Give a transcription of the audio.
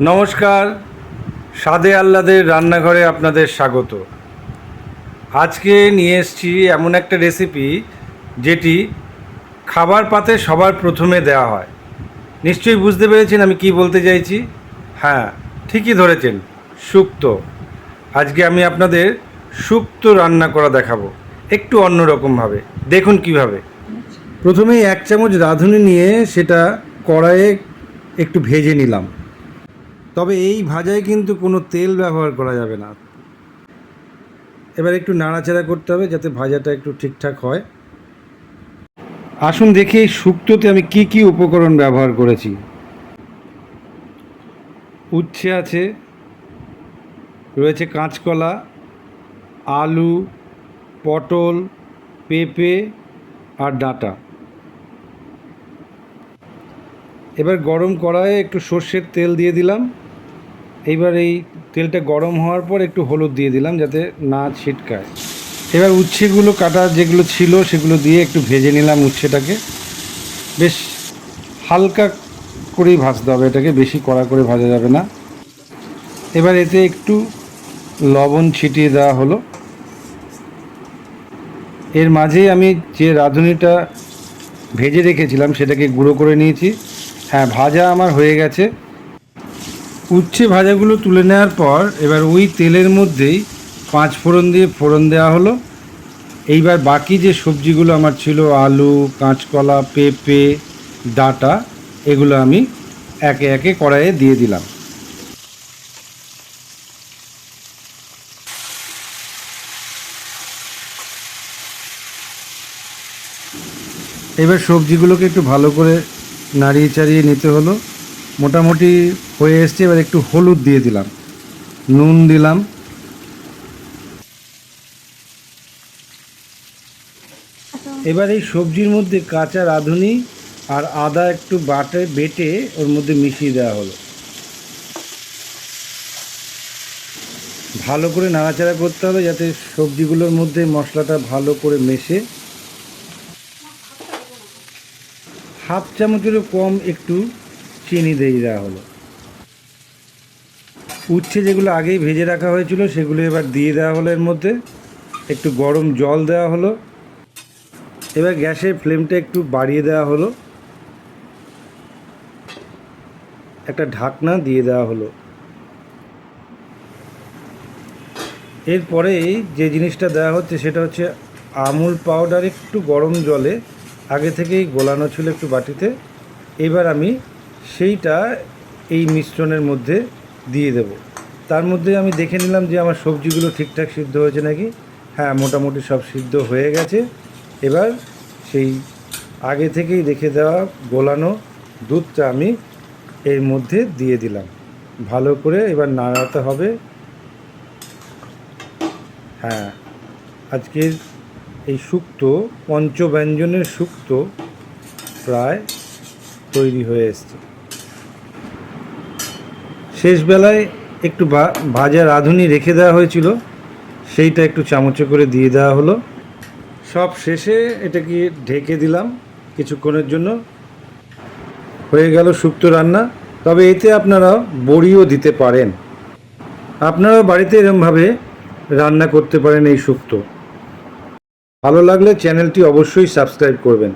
নমস্কার, স্বাদে আহ্লাদের রান্নাঘরে আপনাদের স্বাগত। আজকে নিয়ে এসেছি এমন একটা রেসিপি যেটি খাবার পাতে সবার প্রথমে দেওয়া হয়। নিশ্চয়ই বুঝতে পেরেছেন আমি কি বলতে চাইছি। হ্যাঁ, ঠিকই ধরেছেন, শুক্তো। আজকে আমি আপনাদের শুক্তো রান্না করা দেখাবো, একটু অন্যরকমভাবে। দেখুন কিভাবে। প্রথমেই 1 চামচ রাঁধুনি নিয়ে সেটা কড়াইয়ে একটু ভেজে নিলাম। তবে এই ভাজায় কিন্তু কোনো তেল ব্যবহার করা যাবে না। এবার একটু নাড়াচাড়া করতে হবে যাতে ভাজাটা একটু ঠিকঠাক হয়। আসুন দেখি এই শুক্তোতে আমি কি কি উপকরণ ব্যবহার করেছি। উচ্ছে আছে, রয়েছে কাঁচকলা, আলু, পটল, পেঁপে আর ডাঁটা। এবার গরম কড়াইয়ে একটু সর্ষের তেল দিয়ে দিলাম। এইবার এই তেলটা গরম হওয়ার পর একটু হলুদ দিয়ে দিলাম যাতে না ছিটকায়। এবার উচ্ছেগুলো কাটা যেগুলো ছিল সেগুলো দিয়ে একটু ভেজে নিলাম। উচ্ছেটাকে বেশ হালকা করেই ভাজতে হবে, এটাকে বেশি কড়া করে ভাজা যাবে না। এবার এতে একটু লবণ ছিটিয়ে দেওয়া হলো। এর মাঝেই আমি যে রাঁধুনিটা ভেজে রেখেছিলাম সেটাকে গুঁড়ো করে নিয়েছি। হ্যাঁ, ভাজা আমার হয়ে গেছে। উচ্ছে ভাজাগুলো তুলে নেওয়ার পর এবার ওই তেলের মধ্যেই 5 ফোড়ন দিয়ে ফোড়ন দেওয়া হলো। এইবার বাকি যে সবজিগুলো আমার ছিল, আলু, কাঁচকলা, পেঁপে, ডাঁটা, এগুলো আমি একে একে কড়াইয়ে দিয়ে দিলাম। এবার সবজিগুলোকে একটু ভালো করে নাড়িয়ে চাড়িয়ে নিতে হলো। মোটামুটি হয়ে এসছে। এবার একটু হলুদ দিয়ে দিলাম, নুন দিলাম। এবার এই সবজির মধ্যে কাঁচা রাঁধুনি আর আদা একটু বেটে ওর মধ্যে মিশিয়ে দেওয়া হলো। ভালো করে নাড়াচাড়া করতে হবে যাতে সবজিগুলোর মধ্যে মশলাটা ভালো করে মেশে। হাফ চামচেরও কম একটু চিনি দিয়ে দেওয়া হলো। উচ্ছে যেগুলো আগেই ভেজে রাখা হয়েছিল সেগুলো এবার দিয়ে দেওয়া হলো। এর মধ্যে একটু গরম জল দেওয়া হলো। এবার গ্যাসের ফ্লেমটা একটু বাড়িয়ে দেওয়া হলো, একটা ঢাকনা দিয়ে দেওয়া হলো। এরপরে যে জিনিসটা দেওয়া হচ্ছে সেটা হচ্ছে আমুল পাউডার। একটু গরম জলে আগে থেকেই গোলানো ছিল একটু বাটিতে। এবার আমি সেইটা এই মিশ্রণের মধ্যে দিয়ে দেব। তার মধ্যে আমি দেখে নিলাম যে আমার সবজিগুলো ঠিকঠাক সিদ্ধ হয়েছে নাকি। হ্যাঁ, মোটামুটি সব সিদ্ধ হয়ে গেছে। এবার সেই আগে থেকেই রেখে দেওয়া গোলানো দুধটা আমি এর মধ্যে দিয়ে দিলাম। ভালো করে এবার নাড়াতে হবে। হ্যাঁ, আজকের এই শুক্তো, পঞ্চব্যঞ্জনের শুক্তো প্রায় তৈরি হয়ে এসছে। শেষবেলায় একটু ভাজা রাঁধুনি রেখে দেওয়া হয়েছিল, সেইটা একটু চামচে করে দিয়ে দেওয়া হলো। সব শেষে এটাকে ঢেকে দিলাম কিছুক্ষণের জন্য। হয়ে গেল শুক্তো রান্না। তবে এতে আপনারা বড়িও দিতে পারেন। আপনারাও বাড়িতে এরমভাবে রান্না করতে পারেন এই শুক্তো। ভালো লাগলে চ্যানেলটি অবশ্যই সাবস্ক্রাইব করবেন।